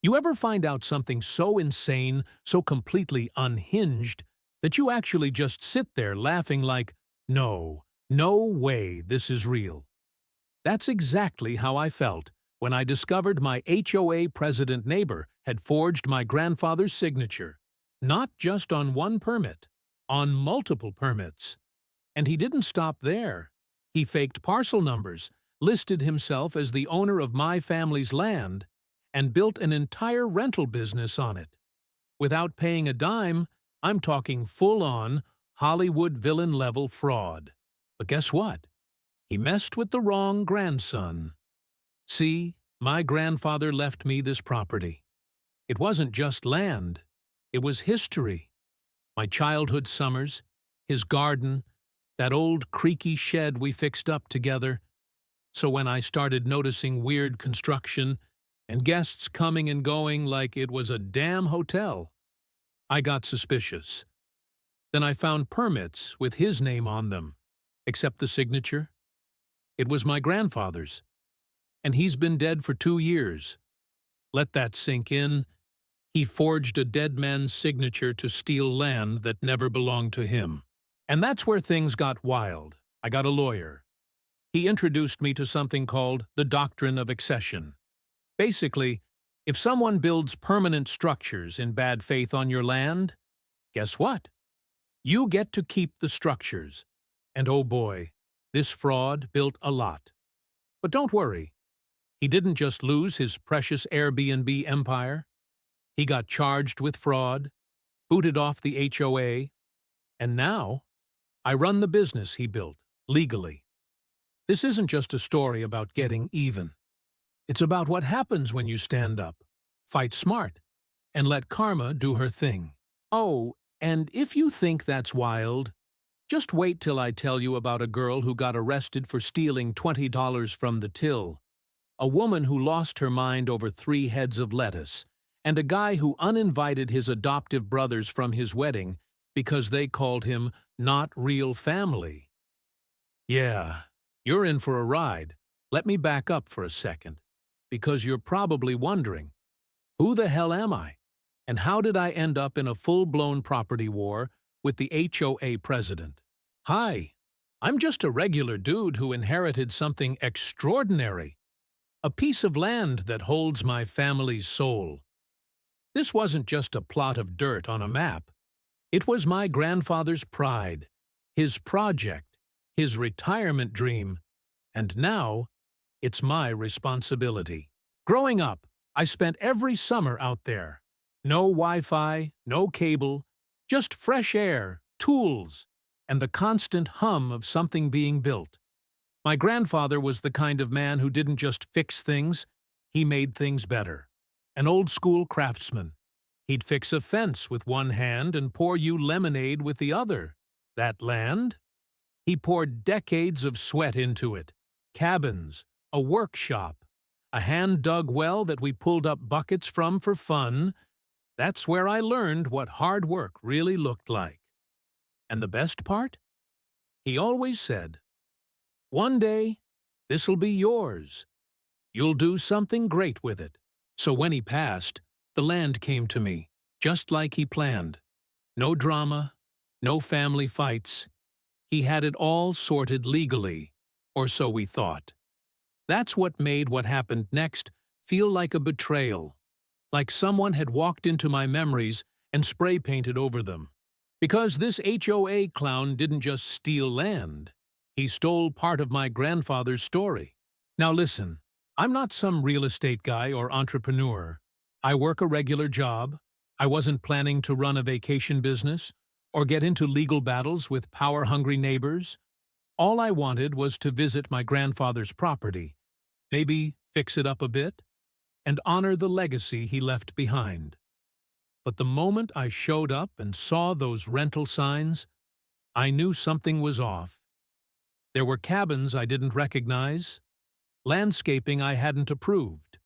You ever find out something so insane, so completely unhinged, that you actually just sit there laughing like, no, no way this is real? That's exactly how I felt when I discovered my HOA president neighbor had forged my grandfather's signature, not just on one permit, on multiple permits. And he didn't stop there. He faked parcel numbers, listed himself as the owner of my family's land, and built an entire rental business on it. Without paying a dime, I'm talking full-on Hollywood villain-level fraud. But guess what? He messed with the wrong grandson. See, my grandfather left me this property. It wasn't just land. It was history. My childhood summers, his garden, that old creaky shed we fixed up together. So when I started noticing weird construction and guests coming and going like it was a damn hotel, I got suspicious. Then I found permits with his name on them, except the signature. It was my grandfather's, and he's been dead for 2 years. Let that sink in. He forged a dead man's signature to steal land that never belonged to him. And that's where things got wild. I got a lawyer. He introduced me to something called the doctrine of accession. Basically, if someone builds permanent structures in bad faith on your land, guess what? You get to keep the structures. And oh boy, this fraud built a lot. But don't worry. He didn't just lose his precious Airbnb empire. He got charged with fraud, booted off the HOA, and now I run the business he built, legally. This isn't just a story about getting even. It's about what happens when you stand up, fight smart, and let karma do her thing. Oh, and if you think that's wild, just wait till I tell you about a girl who got arrested for stealing $20 from the till, a woman who lost her mind over 3 heads of lettuce, and a guy who uninvited his adoptive brothers from his wedding because they called him not real family. Yeah, you're in for a ride. Let me back up for a second, because you're probably wondering, who the hell am I? And how did I end up in a full-blown property war with the HOA president? Hi, I'm just a regular dude who inherited something extraordinary, a piece of land that holds my family's soul. This wasn't just a plot of dirt on a map. It was my grandfather's pride, his project, his retirement dream, and now it's my responsibility. Growing up, I spent every summer out there. No Wi-Fi, no cable, just fresh air, tools, and the constant hum of something being built. My grandfather was the kind of man who didn't just fix things, he made things better. An old-school craftsman. He'd fix a fence with one hand and pour you lemonade with the other. That land? He poured decades of sweat into it. Cabins, a workshop, a hand-dug well that we pulled up buckets from for fun. That's where I learned what hard work really looked like. And the best part? He always said, "One day, this'll be yours. You'll do something great with it." So when he passed, the land came to me, just like he planned. No drama, no family fights. He had it all sorted legally, or so we thought. That's what made what happened next feel like a betrayal, like someone had walked into my memories and spray-painted over them. Because this HOA clown didn't just steal land, he stole part of my grandfather's story. Now listen, I'm not some real estate guy or entrepreneur. I work a regular job. I wasn't planning to run a vacation business or get into legal battles with power-hungry neighbors. All I wanted was to visit my grandfather's property, maybe fix it up a bit, and honor the legacy he left behind. But the moment I showed up and saw those rental signs, I knew something was off. There were cabins I didn't recognize, landscaping I hadn't approved,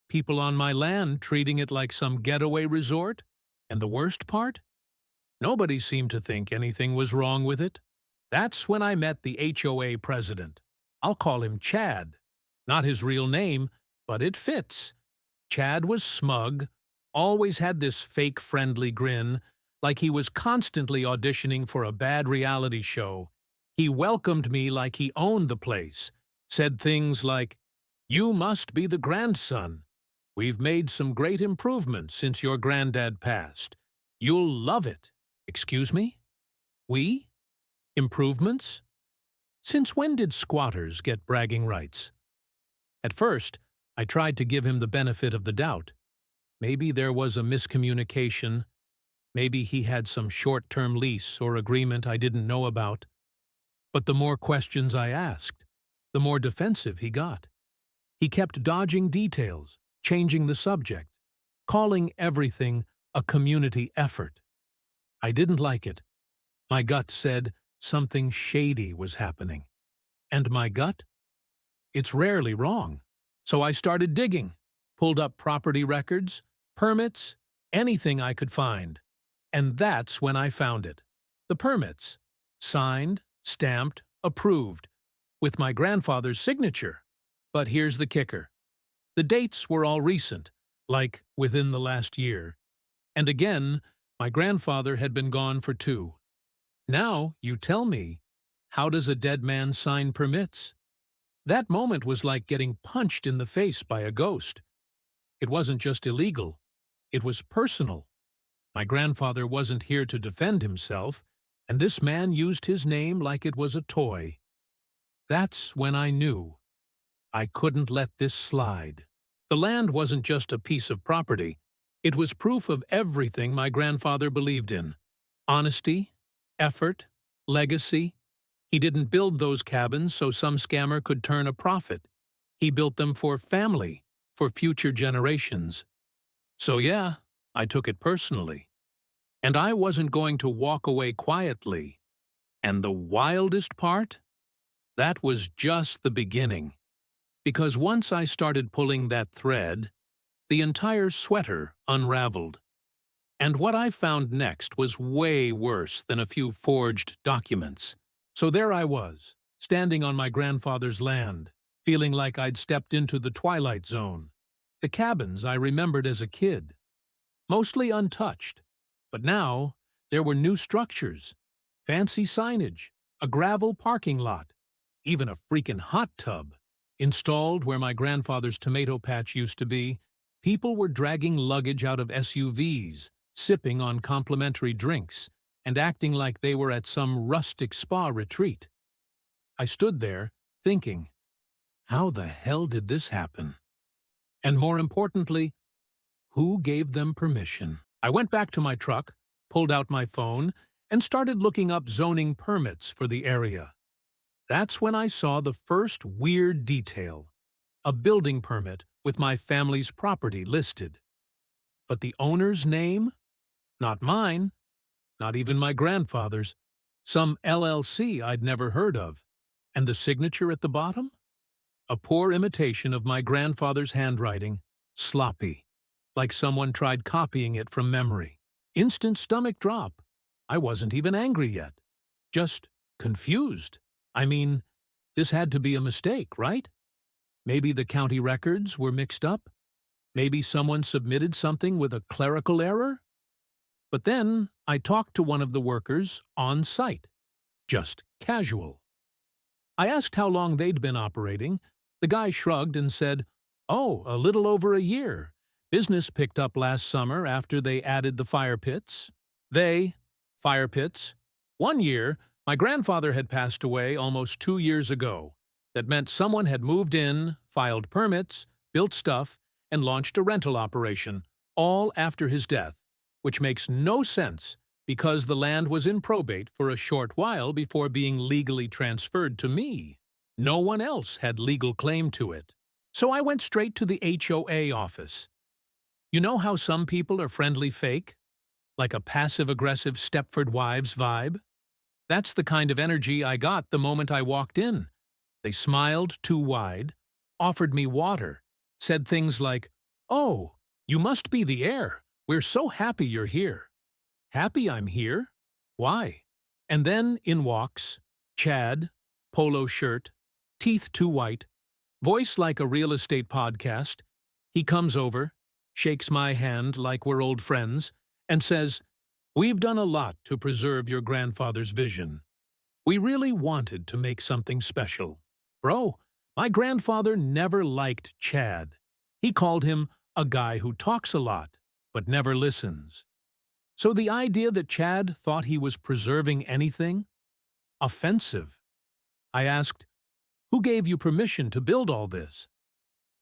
people on my land treating it like some getaway resort, and the worst part? Nobody seemed to think anything was wrong with it. That's when I met the HOA president. I'll call him Chad. Not his real name, but it fits. Chad was smug, always had this fake friendly grin, like he was constantly auditioning for a bad reality show. He welcomed me like he owned the place, said things like, "You must be the grandson. We've made some great improvements since your granddad passed. You'll love it." Excuse me? We? Improvements? Since when did squatters get bragging rights? At first, I tried to give him the benefit of the doubt. Maybe there was a miscommunication. Maybe he had some short-term lease or agreement I didn't know about. But the more questions I asked, the more defensive he got. He kept dodging details, changing the subject, calling everything a community effort. I didn't like it. My gut said something shady was happening. And my gut? It's rarely wrong. So I started digging, pulled up property records, permits, anything I could find. And that's when I found it. The permits. Signed, stamped, approved, with my grandfather's signature. But here's the kicker. The dates were all recent, like within the last year. And again, my grandfather had been gone for 2. Now, you tell me, how does a dead man sign permits? That moment was like getting punched in the face by a ghost. It wasn't just illegal. It was personal. My grandfather wasn't here to defend himself, and this man used his name like it was a toy. That's when I knew. I couldn't let this slide. The land wasn't just a piece of property. It was proof of everything my grandfather believed in. Honesty, effort, legacy. He didn't build those cabins so some scammer could turn a profit. He built them for family, for future generations. So yeah, I took it personally. And I wasn't going to walk away quietly. And the wildest part? That was just the beginning. Because once I started pulling that thread, the entire sweater unraveled. And what I found next was way worse than a few forged documents. So there I was, standing on my grandfather's land, feeling like I'd stepped into the Twilight Zone. The cabins I remembered as a kid. Mostly untouched. But now, there were new structures, fancy signage, a gravel parking lot, even a freaking hot tub. Installed where my grandfather's tomato patch used to be, people were dragging luggage out of SUVs, sipping on complimentary drinks, and acting like they were at some rustic spa retreat. I stood there, thinking, how the hell did this happen? And more importantly, who gave them permission? I went back to my truck, pulled out my phone, and started looking up zoning permits for the area. That's when I saw the first weird detail, a building permit with my family's property listed. But the owner's name? Not mine. Not even my grandfather's. Some LLC I'd never heard of. And the signature at the bottom? A poor imitation of my grandfather's handwriting, sloppy, like someone tried copying it from memory. Instant stomach drop. I wasn't even angry yet. Just confused. I mean, this had to be a mistake, right? Maybe the county records were mixed up? Maybe someone submitted something with a clerical error? But then I talked to one of the workers on site. Just casual. I asked how long they'd been operating. The guy shrugged and said, "Oh, a little over a year. Business picked up last summer after they added the fire pits." Fire pits. 1 year, my grandfather had passed away almost 2 years ago. That meant someone had moved in, filed permits, built stuff, and launched a rental operation, all after his death, which makes no sense because the land was in probate for a short while before being legally transferred to me. No one else had legal claim to it. So I went straight to the HOA office. You know how some people are friendly fake? Like a passive-aggressive Stepford Wives vibe? That's the kind of energy I got the moment I walked in. They smiled too wide, offered me water, said things like, "Oh, you must be the heir. We're so happy you're here." Happy I'm here? Why? And then in walks Chad, polo shirt, teeth too white, voice like a real estate podcast. He comes over, shakes my hand like we're old friends, and says, "We've done a lot to preserve your grandfather's vision. We really wanted to make something special. Bro, my grandfather never liked Chad. He called him a guy who talks a lot, but never listens. So the idea that Chad thought he was preserving anything? Offensive. I asked, who gave you permission to build all this?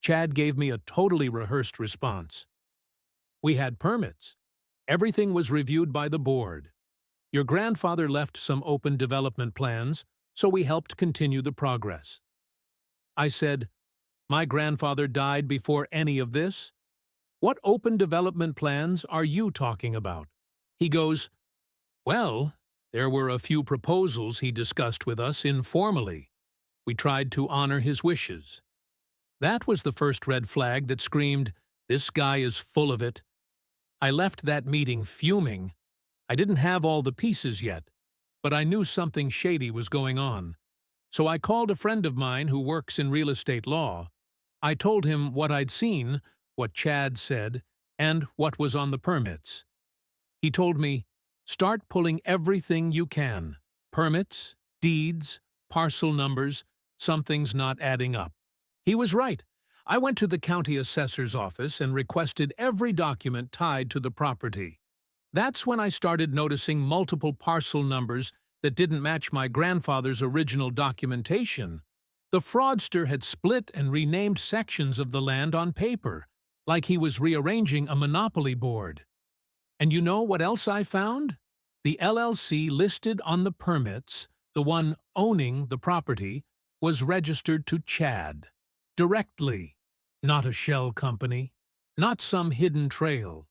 Chad gave me a totally rehearsed response. We had permits. Everything was reviewed by the board. Your grandfather left some open development plans, so we helped continue the progress. I said, my grandfather died before any of this? What open development plans are you talking about? He goes, well, there were a few proposals he discussed with us informally. We tried to honor his wishes. That was the first red flag that screamed, this guy is full of it. I left that meeting fuming. I didn't have all the pieces yet, but I knew something shady was going on. So I called a friend of mine who works in real estate law. I told him what I'd seen, what Chad said, and what was on the permits. He told me, start pulling everything you can. Permits, deeds, parcel numbers, something's not adding up. He was right. I went to the county assessor's office and requested every document tied to the property. That's when I started noticing multiple parcel numbers that didn't match my grandfather's original documentation. The fraudster had split and renamed sections of the land on paper, like he was rearranging a monopoly board. And you know what else I found? The LLC listed on the permits, the one owning the property, was registered to Chad. Directly. Not a shell company. Not some hidden trail.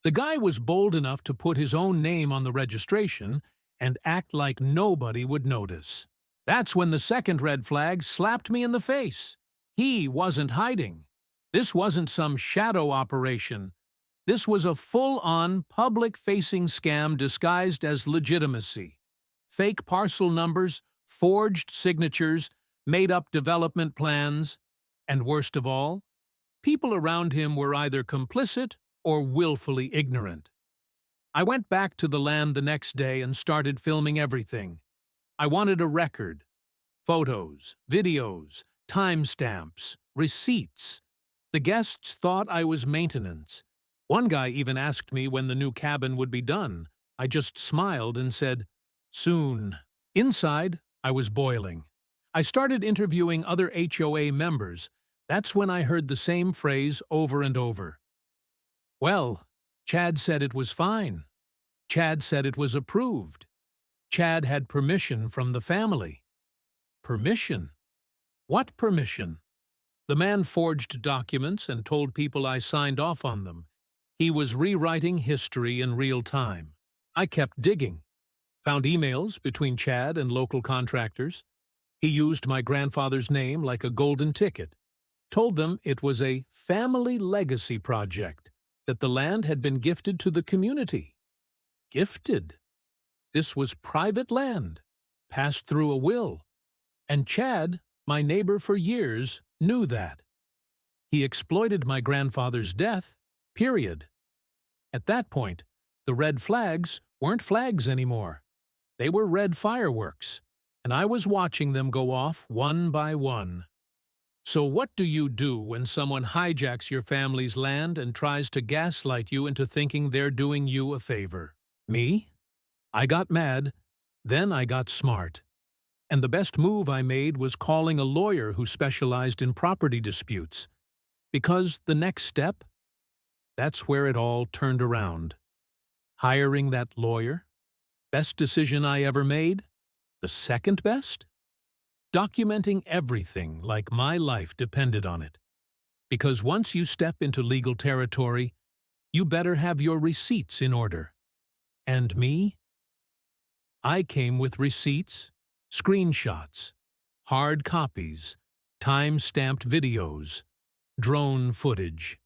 The guy was bold enough to put his own name on the registration and act like nobody would notice. That's when the second red flag slapped me in the face. He wasn't hiding. This wasn't some shadow operation. This was a full-on, public-facing scam disguised as legitimacy. Fake parcel numbers, forged signatures, made-up development plans, and worst of all, people around him were either complicit or willfully ignorant. I went back to the land the next day and started filming everything. I wanted a record. Photos, videos, timestamps, receipts. The guests thought I was maintenance. One guy even asked me when the new cabin would be done. I just smiled and said, soon. Inside, I was boiling. I started interviewing other HOA members. That's when I heard the same phrase over and over. Well, Chad said it was fine. Chad said it was approved. Chad had permission from the family. Permission? What permission? The man forged documents and told people I signed off on them. He was rewriting history in real time. I kept digging. Found emails between Chad and local contractors. He used my grandfather's name like a golden ticket. Told them it was a family legacy project, that the land had been gifted to the community. Gifted? This was private land, passed through a will, and Chad, my neighbor for years, knew that. He exploited my grandfather's death, period. At that point, the red flags weren't flags anymore. They were red fireworks, and I was watching them go off one by one. So what do you do when someone hijacks your family's land and tries to gaslight you into thinking they're doing you a favor? Me? I got mad, then I got smart. And the best move I made was calling a lawyer who specialized in property disputes. Because the next step? That's where it all turned around. Hiring that lawyer? Best decision I ever made? The second best? Documenting everything like my life depended on it. Because once you step into legal territory, you better have your receipts in order. And me? I came with receipts, screenshots, hard copies, time-stamped videos, drone footage,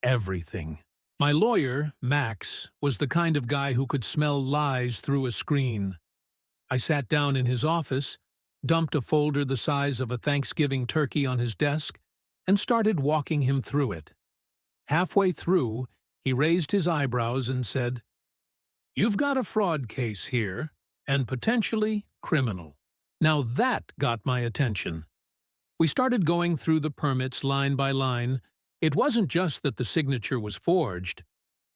everything. My lawyer, Max, was the kind of guy who could smell lies through a screen. I sat down in his office, dumped a folder the size of a Thanksgiving turkey on his desk, and started walking him through it. Halfway through, he raised his eyebrows and said, "You've got a fraud case here, and potentially criminal." Now that got my attention. We started going through the permits line by line. It wasn't just that the signature was forged.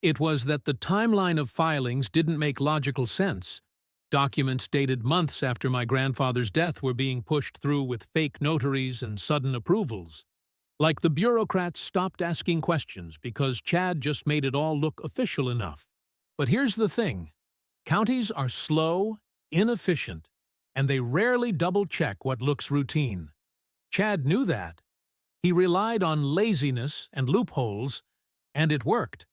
It was that the timeline of filings didn't make logical sense. Documents dated months after my grandfather's death were being pushed through with fake notaries and sudden approvals. Like the bureaucrats stopped asking questions because Chad just made it all look official enough. But here's the thing. Counties are slow, inefficient, and they rarely double-check what looks routine. Chad knew that. He relied on laziness and loopholes, and it worked.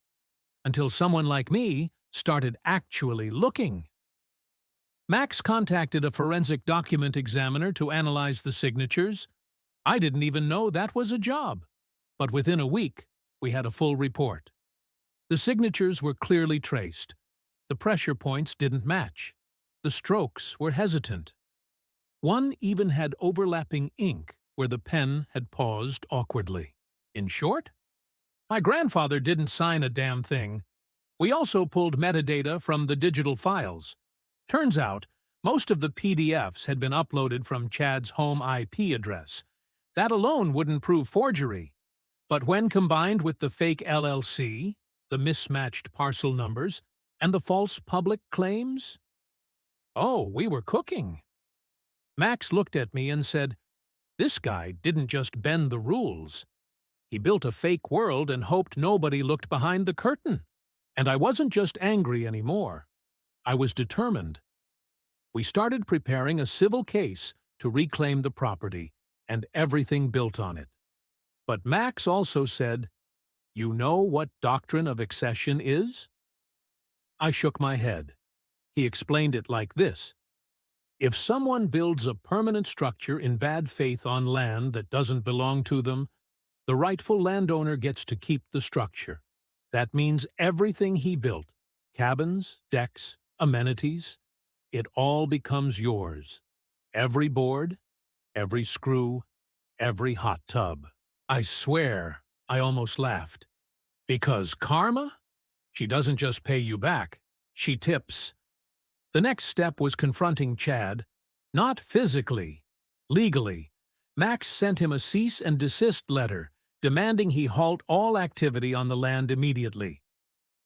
Until someone like me started actually looking. Max contacted a forensic document examiner to analyze the signatures. I didn't even know that was a job. But within a week, we had a full report. The signatures were clearly traced. The pressure points didn't match. The strokes were hesitant. One even had overlapping ink where the pen had paused awkwardly. In short, my grandfather didn't sign a damn thing. We also pulled metadata from the digital files. Turns out, most of the PDFs had been uploaded from Chad's home IP address. That alone wouldn't prove forgery. But when combined with the fake LLC, the mismatched parcel numbers, and the false public claims? Oh, we were cooking. Max looked at me and said, "This guy didn't just bend the rules. He built a fake world and hoped nobody looked behind the curtain." And I wasn't just angry anymore. I was determined. We started preparing a civil case to reclaim the property and everything built on it. But Max also said, "You know what doctrine of accession is?" I shook my head. He explained it like this. If someone builds a permanent structure in bad faith on land that doesn't belong to them, the rightful landowner gets to keep the structure. That means everything he built, cabins, decks, amenities, it all becomes yours. Every board, every screw, every hot tub. I swear, I almost laughed. Because karma? She doesn't just pay you back, she tips. The next step was confronting Chad, not physically, legally. Max sent him a cease and desist letter, demanding he halt all activity on the land immediately.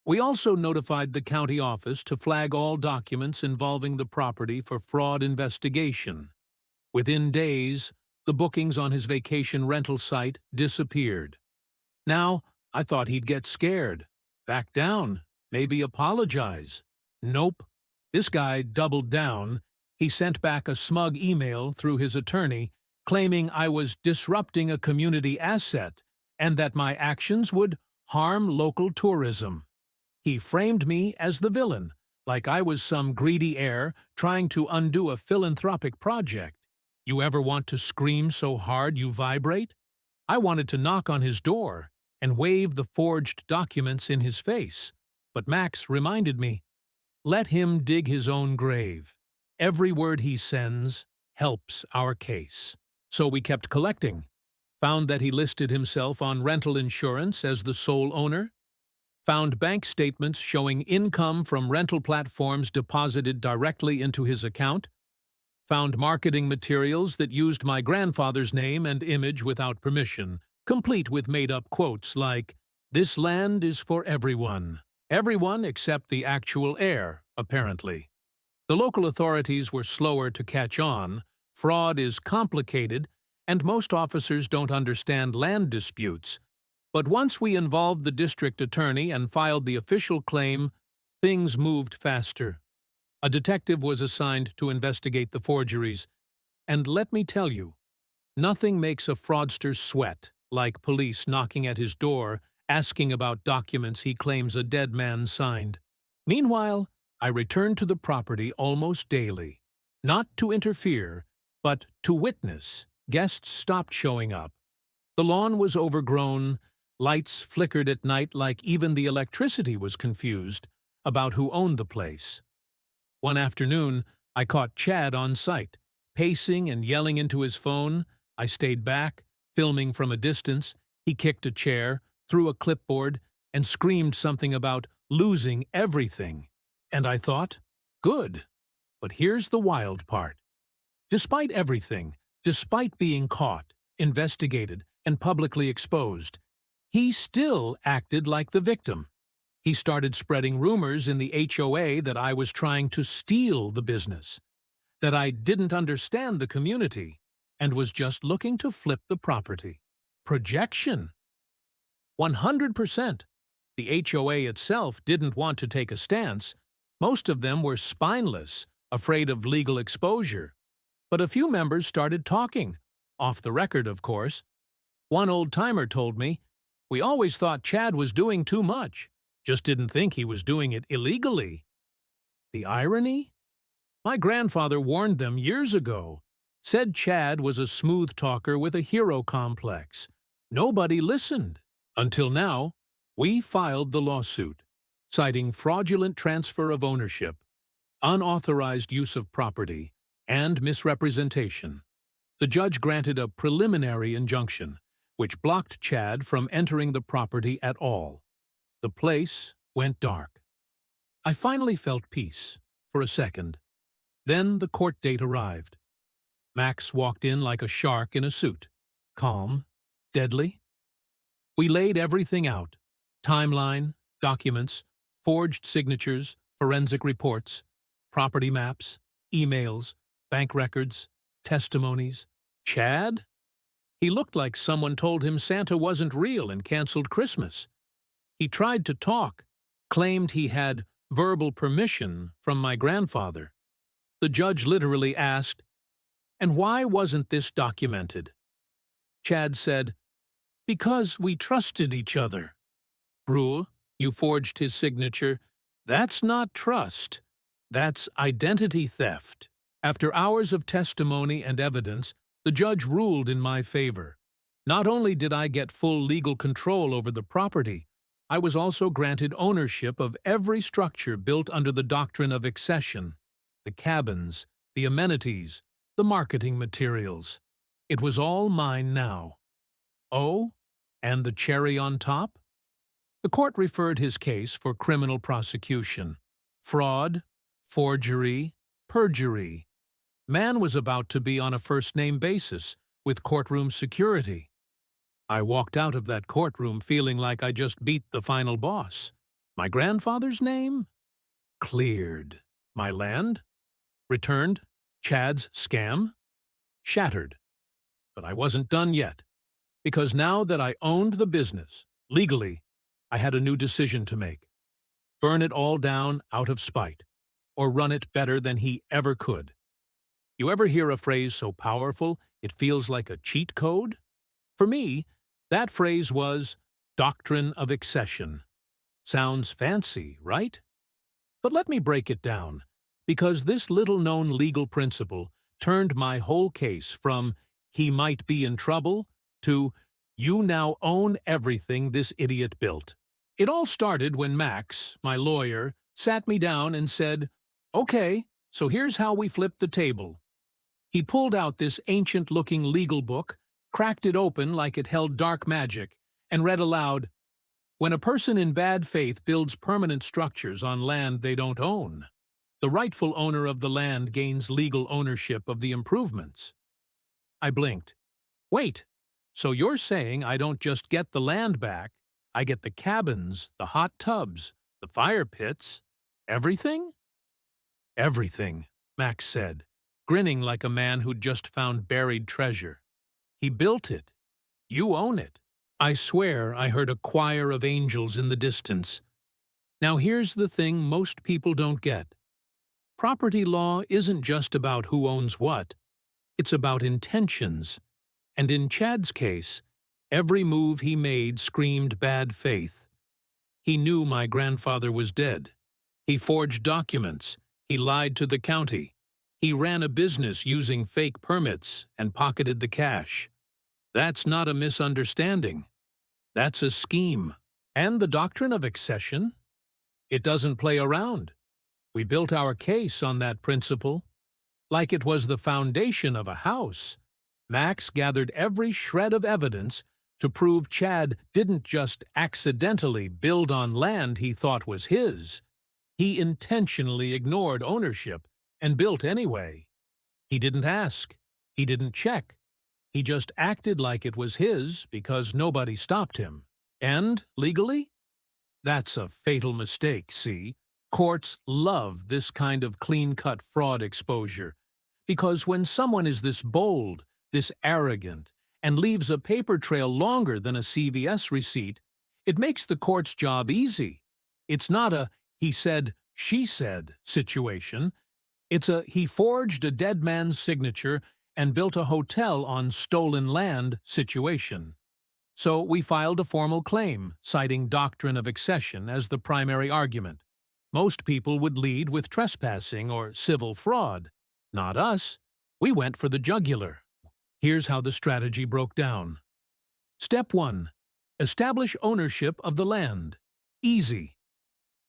We also notified the county office to flag all documents involving the property for fraud investigation. Within days, the bookings on his vacation rental site disappeared. Now, I thought he'd get scared, back down, maybe apologize. Nope. This guy doubled down. He sent back a smug email through his attorney claiming I was disrupting a community asset and that my actions would harm local tourism. He framed me as the villain, like I was some greedy heir trying to undo a philanthropic project. You ever want to scream so hard you vibrate? I wanted to knock on his door and wave the forged documents in his face, but Max reminded me, let him dig his own grave. Every word he sends helps our case. So we kept collecting, found that he listed himself on rental insurance as the sole owner, found bank statements showing income from rental platforms deposited directly into his account, found marketing materials that used my grandfather's name and image without permission, complete with made-up quotes like, "This land is for everyone." Everyone except the actual heir, apparently. The local authorities were slower to catch on, fraud is complicated, and most officers don't understand land disputes. But once we involved the district attorney and filed the official claim, things moved faster. A detective was assigned to investigate the forgeries, and let me tell you, nothing makes a fraudster sweat like police knocking at his door asking about documents he claims a dead man signed. Meanwhile, I returned to the property almost daily, not to interfere, but to witness. Guests stopped showing up. The lawn was overgrown, lights flickered at night like even the electricity was confused about who owned the place. One afternoon, I caught Chad on site, pacing and yelling into his phone. I stayed back, filming from a distance. He kicked a chair, threw a clipboard, and screamed something about losing everything. And I thought, good. But here's the wild part. Despite everything, despite being caught, investigated, and publicly exposed, he still acted like the victim. He started spreading rumors in the HOA that I was trying to steal the business, that I didn't understand the community, and was just looking to flip the property. Projection. 100%. The HOA itself didn't want to take a stance. Most of them were spineless, afraid of legal exposure. But a few members started talking, off the record, of course. One old-timer told me, "We always thought Chad was doing too much, just didn't think he was doing it illegally." The irony? My grandfather warned them years ago, said Chad was a smooth talker with a hero complex. Nobody listened. Until now, we filed the lawsuit, citing fraudulent transfer of ownership, unauthorized use of property, and misrepresentation. The judge granted a preliminary injunction, which blocked Chad from entering the property at all. The place went dark. I finally felt peace, for a second. Then the court date arrived. Max walked in like a shark in a suit, calm, deadly. We laid everything out: timeline, documents, forged signatures, forensic reports, property maps, emails, bank records, testimonies. Chad? He looked like someone told him Santa wasn't real and canceled Christmas. He tried to talk, claimed he had verbal permission from my grandfather. The judge literally asked, "And why wasn't this documented?" Chad said, "Because we trusted each other." "Brewer, you forged his signature. That's not trust. That's identity theft." After hours of testimony and evidence, the judge ruled in my favor. Not only did I get full legal control over the property, I was also granted ownership of every structure built under the doctrine of accession: the cabins, the amenities, the marketing materials. It was all mine now. Oh, and the cherry on top? The court referred his case for criminal prosecution. Fraud, forgery, perjury. Man was about to be on a first-name basis, with courtroom security. I walked out of that courtroom feeling like I just beat the final boss. My grandfather's name? Cleared. My land? Returned. Chad's scam? Shattered. But I wasn't done yet, because now that I owned the business, legally, I had a new decision to make. Burn it all down out of spite, or run it better than he ever could. You ever hear a phrase so powerful it feels like a cheat code? For me, that phrase was doctrine of accession. Sounds fancy, right? But let me break it down, because this little-known legal principle turned my whole case from "he might be in trouble" to "you now own everything this idiot built." It all started when Max, my lawyer, sat me down and said, "Okay, so here's how we flip the table." He pulled out this ancient-looking legal book, cracked it open like it held dark magic, and read aloud, "When a person in bad faith builds permanent structures on land they don't own, the rightful owner of the land gains legal ownership of the improvements." I blinked. Wait, so you're saying I don't just get the land back, I get the cabins, the hot tubs, the fire pits, everything? Everything, Max said, grinning like a man who'd just found buried treasure. He built it. You own it. I swear I heard a choir of angels in the distance. Now here's the thing most people don't get. Property law isn't just about who owns what. It's about intentions. And in Chad's case, every move he made screamed bad faith. He knew my grandfather was dead. He forged documents. He lied to the county. He ran a business using fake permits and pocketed the cash. That's not a misunderstanding. That's a scheme. And the doctrine of accession? It doesn't play around. We built our case on that principle. Like it was the foundation of a house, Max gathered every shred of evidence to prove Chad didn't just accidentally build on land he thought was his. He intentionally ignored ownership and built anyway. He didn't ask. He didn't check. He just acted like it was his because nobody stopped him. And, legally? That's a fatal mistake, see? Courts love this kind of clean-cut fraud exposure, because when someone is this bold, this arrogant, and leaves a paper trail longer than a CVS receipt, it makes the court's job easy. It's not a he said, she said situation. It's a he forged a dead man's signature and built a hotel on stolen land situation. So we filed a formal claim, citing doctrine of accession as the primary argument. Most people would lead with trespassing or civil fraud. Not us. We went for the jugular. Here's how the strategy broke down. Step 1. Establish ownership of the land. Easy.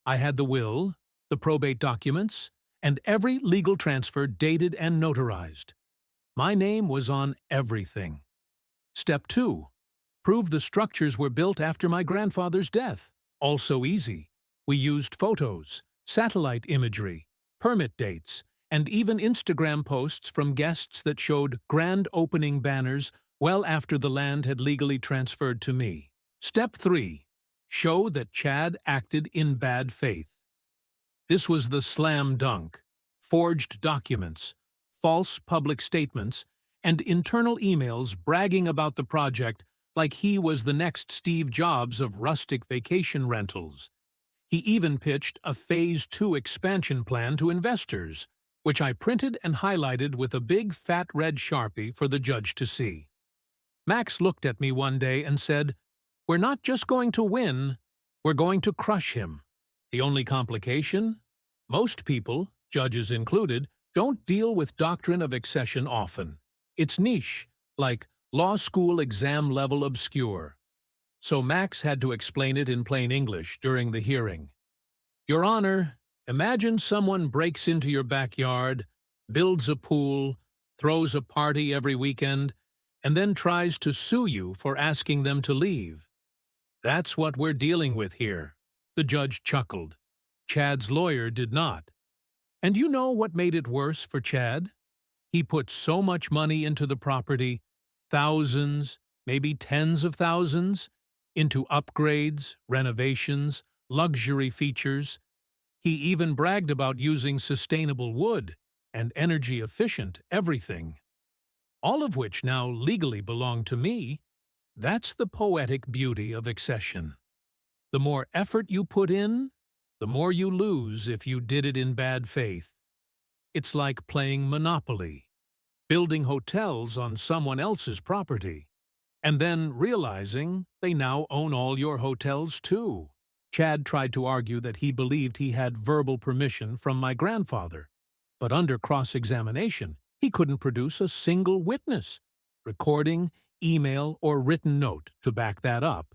I had the will, the probate documents, and every legal transfer dated and notarized. My name was on everything. Step 2. Prove the structures were built after my grandfather's death. Also easy. We used photos, satellite imagery, permit dates, and even Instagram posts from guests that showed grand opening banners well after the land had legally transferred to me. Step 3. Show that Chad acted in bad faith. This was the slam dunk. Forged documents, false public statements, and internal emails bragging about the project like he was the next Steve Jobs of rustic vacation rentals. He even pitched a Phase 2 expansion plan to investors, which I printed and highlighted with a big fat red Sharpie for the judge to see. Max looked at me one day and said, "We're not just going to win, we're going to crush him." The only complication? Most people, judges included, don't deal with doctrine of accession often. It's niche, like law school exam level obscure. So Max had to explain it in plain English during the hearing. Your Honor, imagine someone breaks into your backyard, builds a pool, throws a party every weekend, and then tries to sue you for asking them to leave. That's what we're dealing with here. The judge chuckled. Chad's lawyer did not. And you know what made it worse for Chad? He put so much money into the property, thousands, maybe tens of thousands, into upgrades, renovations, luxury features. He even bragged about using sustainable wood and energy-efficient everything. All of which now legally belong to me. That's the poetic beauty of accession. The more effort you put in, the more you lose if you did it in bad faith. It's like playing Monopoly, building hotels on someone else's property, and then realizing they now own all your hotels too. Chad tried to argue that he believed he had verbal permission from my grandfather, but under cross-examination, he couldn't produce a single witness, recording, email, or written note to back that up.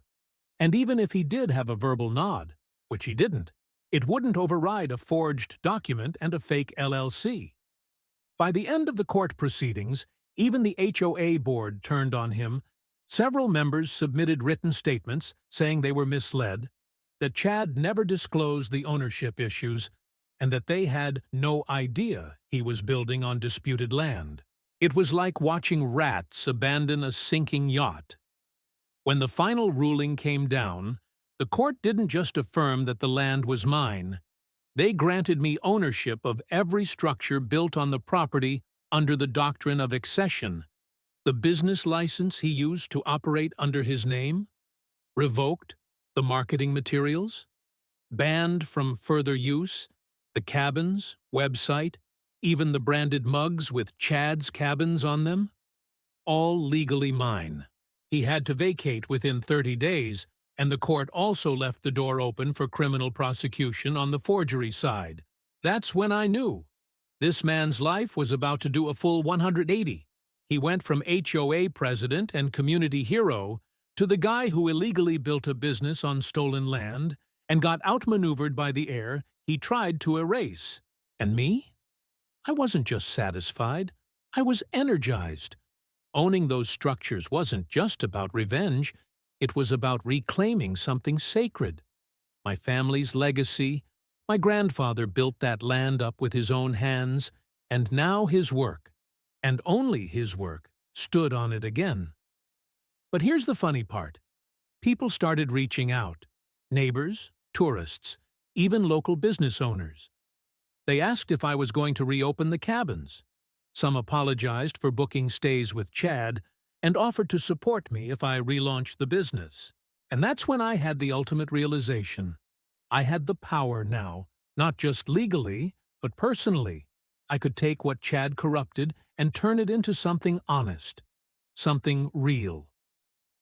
And even if he did have a verbal nod, which he didn't, it wouldn't override a forged document and a fake LLC. By the end of the court proceedings, even the HOA board turned on him. Several members submitted written statements saying they were misled, that Chad never disclosed the ownership issues, and that they had no idea he was building on disputed land. It was like watching rats abandon a sinking yacht. When the final ruling came down, the court didn't just affirm that the land was mine. They granted me ownership of every structure built on the property under the doctrine of accession. The business license he used to operate under his name, revoked the marketing materials, banned from further use, the cabins, website, even the branded mugs with Chad's Cabins on them, all legally mine. He had to vacate within 30 days, and the court also left the door open for criminal prosecution on the forgery side. That's when I knew this man's life was about to do a full 180. He went from HOA president and community hero to the guy who illegally built a business on stolen land and got outmaneuvered by the heir he tried to erase. And me? I wasn't just satisfied. I was energized. Owning those structures wasn't just about revenge, it was about reclaiming something sacred. My family's legacy. My grandfather built that land up with his own hands, and now his work, and only his work, stood on it again. But here's the funny part. People started reaching out. Neighbors, tourists, even local business owners. They asked if I was going to reopen the cabins. Some apologized for booking stays with Chad and offered to support me if I relaunched the business. And that's when I had the ultimate realization. I had the power now, not just legally, but personally. I could take what Chad corrupted and turn it into something honest, something real.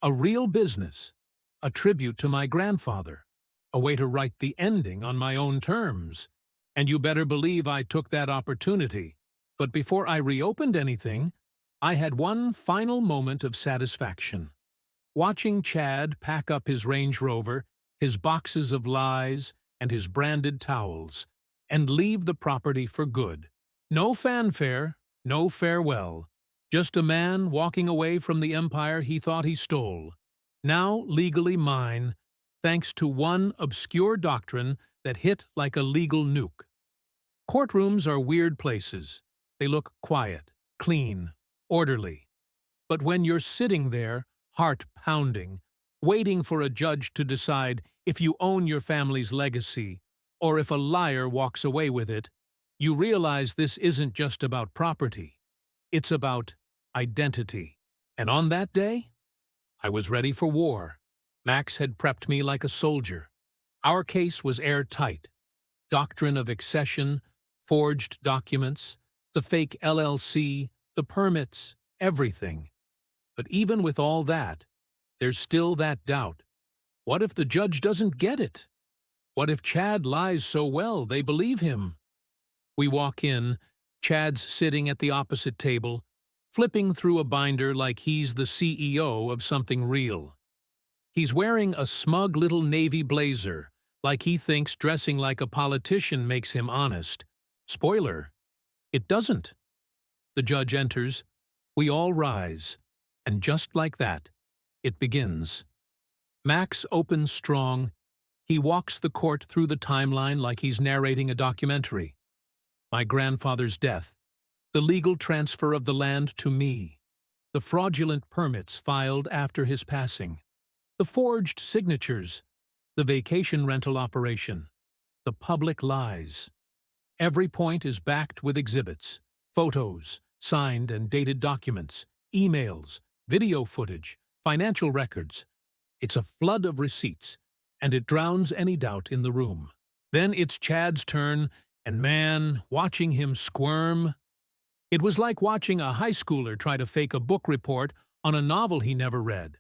A real business, a tribute to my grandfather, a way to write the ending on my own terms. And you better believe I took that opportunity. But before I reopened anything, I had one final moment of satisfaction. Watching Chad pack up his Range Rover, his boxes of lies, and his branded towels, and leave the property for good. No fanfare, no farewell. Just a man walking away from the empire he thought he stole. Now legally mine, thanks to one obscure doctrine that hit like a legal nuke. Courtrooms are weird places. They look quiet, clean, orderly. But when you're sitting there, heart pounding, waiting for a judge to decide if you own your family's legacy, or if a liar walks away with it, you realize this isn't just about property. It's about identity. And on that day, I was ready for war. Max had prepped me like a soldier. Our case was airtight. Doctrine of accession, forged documents, the fake LLC, the permits, everything. But even with all that, there's still that doubt. What if the judge doesn't get it? What if Chad lies so well they believe him? We walk in, Chad's sitting at the opposite table, flipping through a binder like he's the CEO of something real. He's wearing a smug little navy blazer, like he thinks dressing like a politician makes him honest. Spoiler, it doesn't. The judge enters, we all rise, and just like that, it begins. Max opens strong. He walks the court through the timeline like he's narrating a documentary. My grandfather's death, the legal transfer of the land to me, the fraudulent permits filed after his passing, the forged signatures, the vacation rental operation, the public lies. Every point is backed with exhibits, photos, signed and dated documents, emails, video footage, financial records. It's a flood of receipts, and it drowns any doubt in the room. Then it's Chad's turn, and man, watching him squirm. It was like watching a high schooler try to fake a book report on a novel he never read.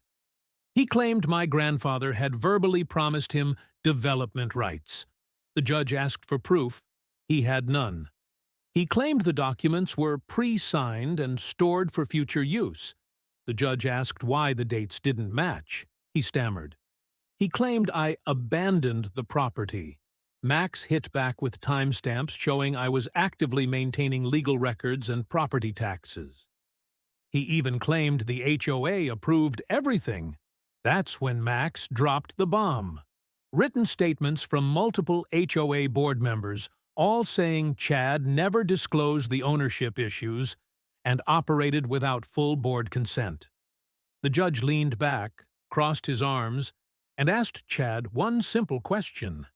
He claimed my grandfather had verbally promised him development rights. The judge asked for proof. He had none. He claimed the documents were pre-signed and stored for future use. The judge asked why the dates didn't match. He stammered. He claimed I abandoned the property. Max hit back with timestamps showing I was actively maintaining legal records and property taxes. He even claimed the HOA approved everything. That's when Max dropped the bomb. Written statements from multiple HOA board members all saying Chad never disclosed the ownership issues and operated without full board consent. The judge leaned back, crossed his arms, and asked Chad one simple question.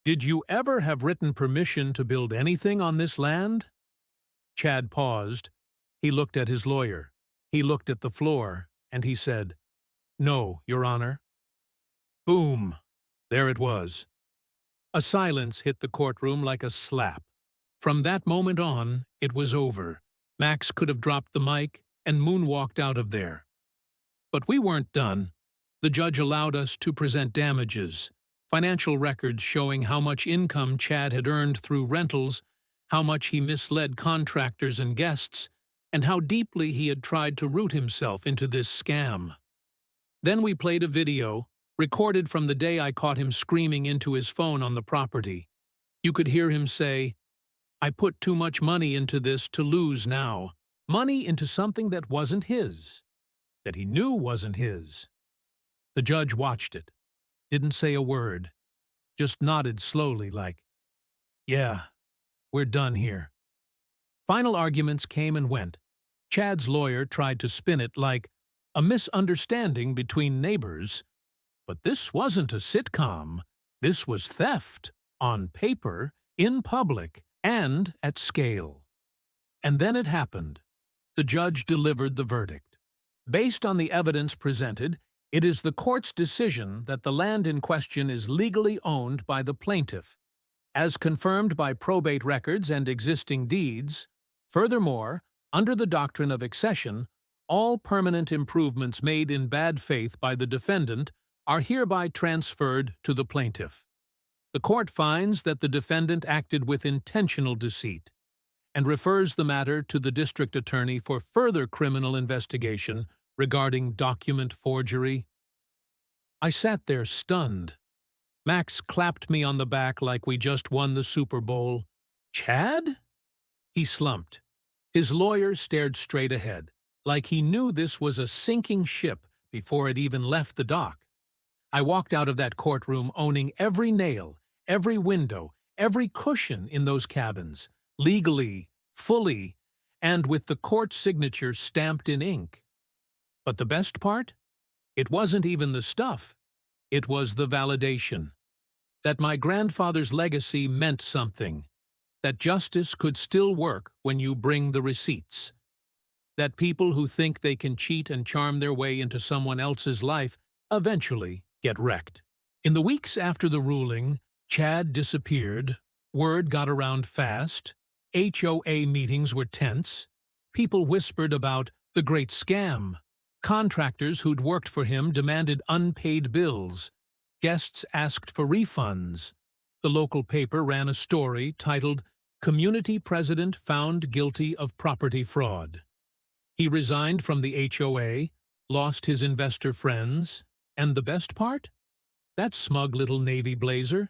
Did you ever have written permission to build anything on this land? Chad paused. He looked at his lawyer. He looked at the floor, and he said, "No, Your Honor." Boom! There it was. A silence hit the courtroom like a slap. From that moment on, it was over. Max could have dropped the mic and moonwalked out of there. But we weren't done. The judge allowed us to present damages, financial records showing how much income Chad had earned through rentals, how much he misled contractors and guests, and how deeply he had tried to root himself into this scam. Then we played a video, recorded from the day I caught him screaming into his phone on the property. You could hear him say, "I put too much money into this to lose now. Money into something that wasn't his, that he knew wasn't his. The judge watched it, didn't say a word, just nodded slowly like, "Yeah, we're done here." Final arguments came and went. Chad's lawyer tried to spin it like a misunderstanding between neighbors. But this wasn't a sitcom. This was theft, on paper, in public, and at scale. And then it happened. The judge delivered the verdict. Based on the evidence presented, it is the court's decision that the land in question is legally owned by the plaintiff, as confirmed by probate records and existing deeds. Furthermore, under the doctrine of accession, all permanent improvements made in bad faith by the defendant are hereby transferred to the plaintiff. The court finds that the defendant acted with intentional deceit and refers the matter to the district attorney for further criminal investigation regarding document forgery. I sat there stunned. Max clapped me on the back like we just won the Super Bowl. "Chad?" He slumped. His lawyer stared straight ahead, like he knew this was a sinking ship before it even left the dock. I walked out of that courtroom owning every nail, every window, every cushion in those cabins, legally, fully, and with the court signature stamped in ink. But the best part? It wasn't even the stuff. It was the validation. That my grandfather's legacy meant something. That justice could still work when you bring the receipts. That people who think they can cheat and charm their way into someone else's life eventually get wrecked. In the weeks after the ruling, Chad disappeared, word got around fast, HOA meetings were tense, people whispered about the great scam, contractors who'd worked for him demanded unpaid bills, guests asked for refunds. The local paper ran a story titled "Community President Found Guilty of Property Fraud." He resigned from the HOA, lost his investor friends, and the best part? That smug little navy blazer.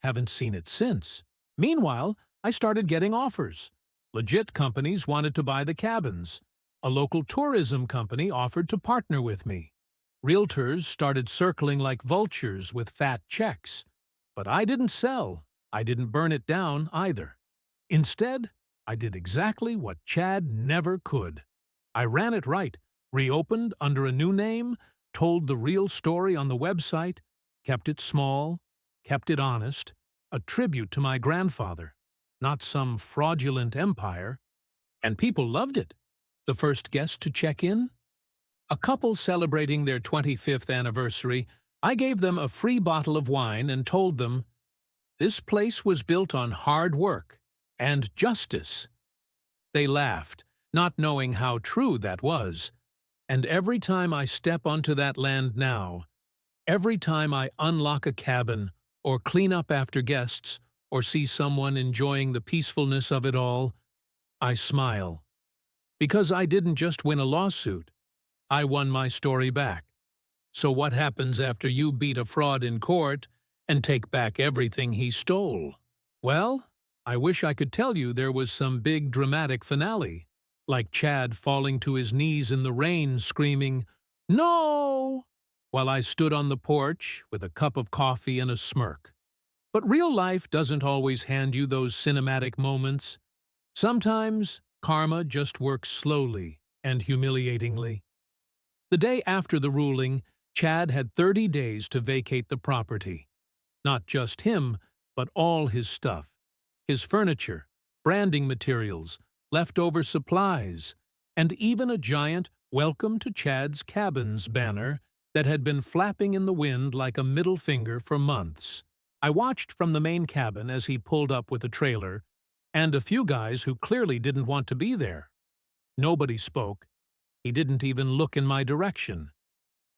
Haven't seen it since. Meanwhile, I started getting offers. Legit companies wanted to buy the cabins. A local tourism company offered to partner with me. Realtors started circling like vultures with fat checks. But I didn't sell. I didn't burn it down either. Instead, I did exactly what Chad never could. I ran it right, reopened under a new name, told the real story on the website, kept it small, kept it honest, a tribute to my grandfather, not some fraudulent empire. And people loved it. The first guest to check in? A couple celebrating their 25th anniversary. I gave them a free bottle of wine and told them, "This place was built on hard work and justice." They laughed, not knowing how true that was. And every time I step onto that land now, every time I unlock a cabin or clean up after guests or see someone enjoying the peacefulness of it all, I smile. Because I didn't just win a lawsuit, I won my story back. So what happens after you beat a fraud in court and take back everything he stole? Well, I wish I could tell you there was some big dramatic finale, like Chad falling to his knees in the rain screaming, "No!" while I stood on the porch with a cup of coffee and a smirk. But real life doesn't always hand you those cinematic moments. Sometimes karma just works slowly and humiliatingly. The day after the ruling, Chad had 30 days to vacate the property. Not just him, but all his stuff. His furniture, branding materials, leftover supplies, and even a giant "Welcome to Chad's Cabins" banner that had been flapping in the wind like a middle finger for months. I watched from the main cabin as he pulled up with a trailer, and a few guys who clearly didn't want to be there. Nobody spoke. He didn't even look in my direction.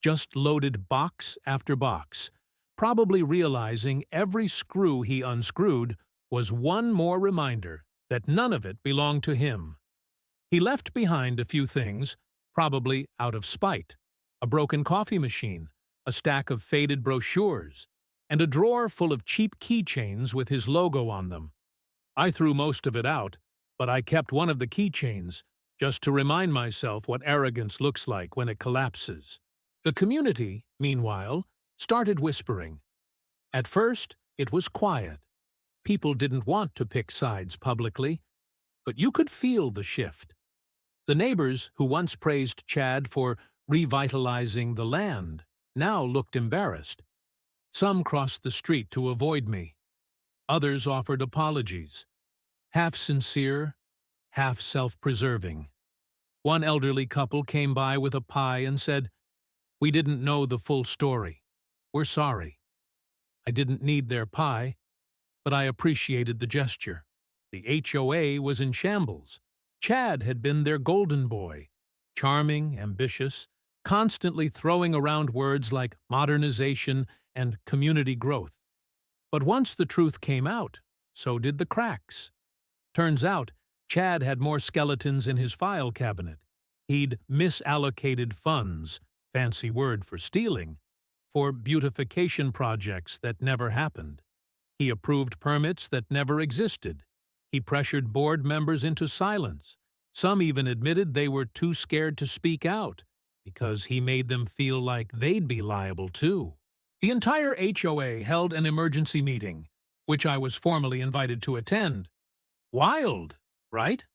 Just loaded box after box, probably realizing every screw he unscrewed was one more reminder that none of it belonged to him. He left behind a few things, probably out of spite: a broken coffee machine, a stack of faded brochures, and a drawer full of cheap keychains with his logo on them. I threw most of it out, but I kept one of the keychains, just to remind myself what arrogance looks like when it collapses. The community, meanwhile, started whispering. At first, it was quiet. People didn't want to pick sides publicly, but you could feel the shift. The neighbors who once praised Chad for revitalizing the land now looked embarrassed. Some crossed the street to avoid me. Others offered apologies, half sincere, half self-preserving. One elderly couple came by with a pie and said, "We didn't know the full story. We're sorry." I didn't need their pie, but I appreciated the gesture. The HOA was in shambles. Chad had been their golden boy, charming, ambitious, constantly throwing around words like modernization and community growth. But once the truth came out, so did the cracks. Turns out, Chad had more skeletons in his file cabinet. He'd misallocated funds, fancy word for stealing, for beautification projects that never happened. He approved permits that never existed. He pressured board members into silence. Some even admitted they were too scared to speak out because he made them feel like they'd be liable too. The entire HOA held an emergency meeting, which I was formally invited to attend. Wild, right?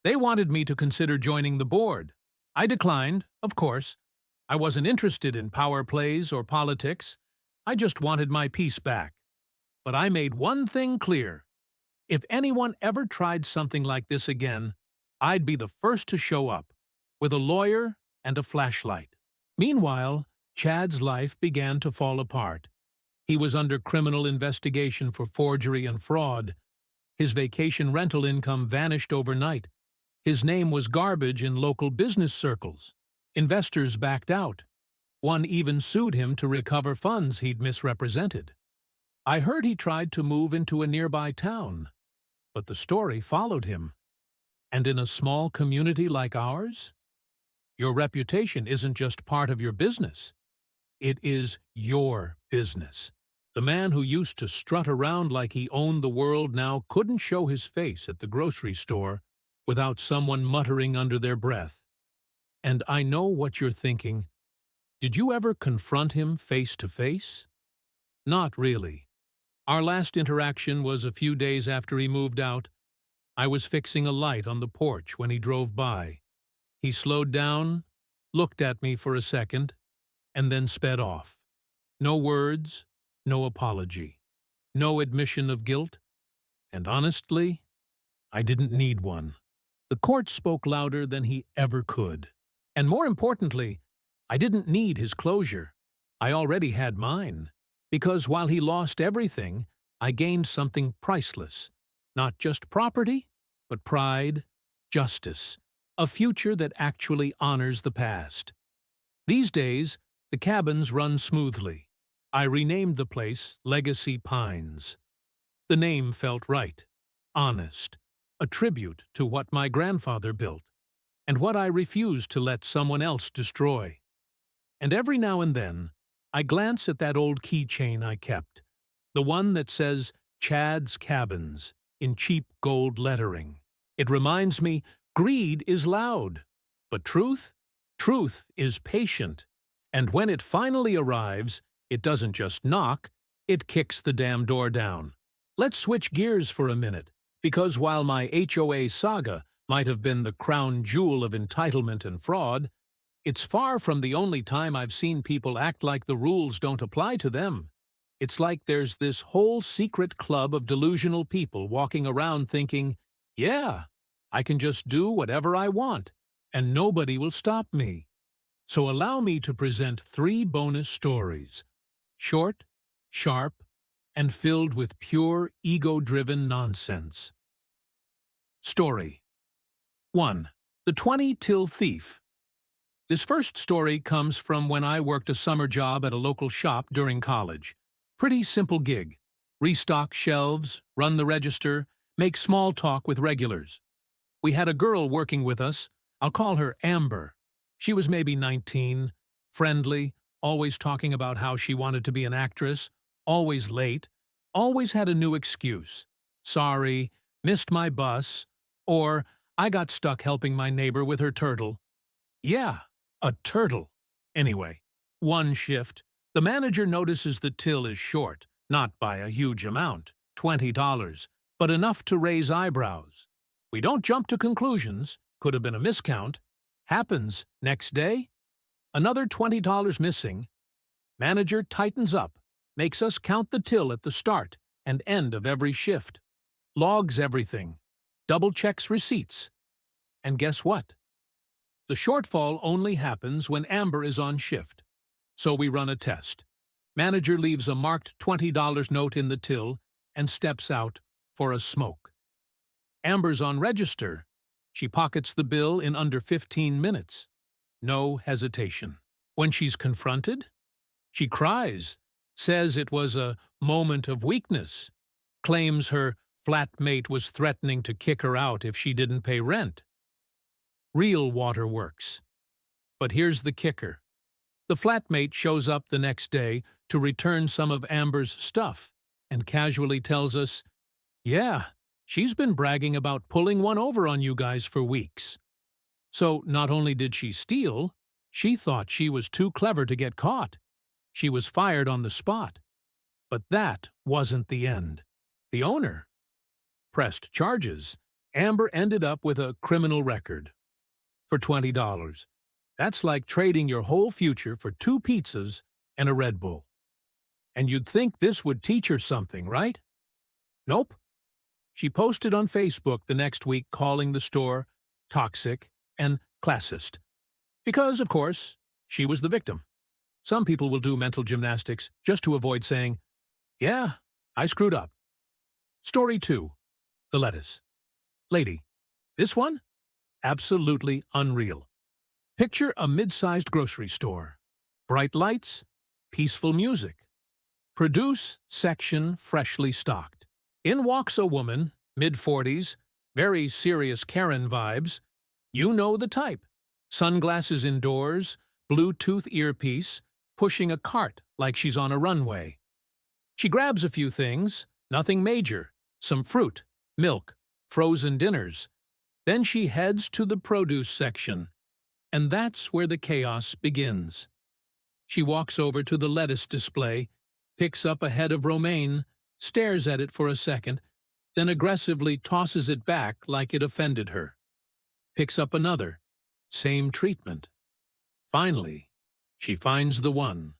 They wanted me to consider joining the board. I declined, of course. I wasn't interested in power plays or politics. I just wanted my peace back. But I made one thing clear. If anyone ever tried something like this again, I'd be the first to show up, with a lawyer and a flashlight. Meanwhile, Chad's life began to fall apart. He was under criminal investigation for forgery and fraud. His vacation rental income vanished overnight. His name was garbage in local business circles. Investors backed out. One even sued him to recover funds he'd misrepresented. I heard he tried to move into a nearby town, but the story followed him. And in a small community like ours, your reputation isn't just part of your business. It is your business. The man who used to strut around like he owned the world now couldn't show his face at the grocery store without someone muttering under their breath. And I know what you're thinking. Did you ever confront him face to face? Not really. Our last interaction was a few days after he moved out. I was fixing a light on the porch when he drove by. He slowed down, looked at me for a second, and then sped off. No words, no apology, no admission of guilt, and honestly, I didn't need one. The court spoke louder than he ever could. And more importantly, I didn't need his closure. I already had mine. Because while he lost everything, I gained something priceless. Not just property, but pride, justice, a future that actually honors the past. These days, the cabins run smoothly. I renamed the place Legacy Pines. The name felt right, honest, a tribute to what my grandfather built, and what I refused to let someone else destroy. And every now and then, I glance at that old keychain I kept, the one that says Chad's Cabins in cheap gold lettering. It reminds me, greed is loud, but truth is patient. And when it finally arrives, it doesn't just knock, it kicks the damn door down. Let's switch gears for a minute, because while my HOA saga might have been the crown jewel of entitlement and fraud, it's far from the only time I've seen people act like the rules don't apply to them. It's like there's this whole secret club of delusional people walking around thinking, yeah, I can just do whatever I want, and nobody will stop me. So allow me to present 3 bonus stories. Short, sharp, and filled with pure ego-driven nonsense. Story 1. The 20-till thief. This first story comes from when I worked a summer job at a local shop during college. Pretty simple gig. Restock shelves, run the register, make small talk with regulars. We had a girl working with us. I'll call her Amber. She was maybe 19, friendly, always talking about how she wanted to be an actress, always late, always had a new excuse. Sorry, missed my bus, or I got stuck helping my neighbor with her turtle. Yeah, a turtle. Anyway, one shift. The manager notices the till is short, not by a huge amount, $20, but enough to raise eyebrows. We don't jump to conclusions. Could have been a miscount. Happens. Next day, another $20 missing. Manager tightens up, makes us count the till at the start and end of every shift, logs everything, double-checks receipts. And guess what? The shortfall only happens when Amber is on shift. So we run a test. Manager leaves a marked $20 note in the till and steps out for a smoke. Amber's on register. She pockets the bill in under 15 minutes. No hesitation. When she's confronted, she cries, says it was a moment of weakness, claims her flatmate was threatening to kick her out if she didn't pay rent. Real waterworks. But here's the kicker. The flatmate shows up the next day to return some of Amber's stuff and casually tells us, yeah, she's been bragging about pulling one over on you guys for weeks. So not only did she steal, she thought she was too clever to get caught. She was fired on the spot. But that wasn't the end. The owner pressed charges. Amber ended up with a criminal record. For $20. That's like trading your whole future for 2 pizzas and a Red Bull. And you'd think this would teach her something, right? Nope. She posted on Facebook the next week calling the store toxic and classist. Because, of course, she was the victim. Some people will do mental gymnastics just to avoid saying, yeah, I screwed up. Story 2. The lettuce. Lady, this one? Absolutely unreal. Picture a mid-sized grocery store. Bright lights, peaceful music. Produce section freshly stocked. In walks a woman, mid-40s, very serious Karen vibes. You know the type. Sunglasses indoors, Bluetooth earpiece, pushing a cart like she's on a runway. She grabs a few things, nothing major, some fruit, milk, frozen dinners. Then she heads to the produce section, and that's where the chaos begins. She walks over to the lettuce display, picks up a head of romaine, stares at it for a second, then aggressively tosses it back like it offended her. Picks up another, same treatment. Finally, she finds the one,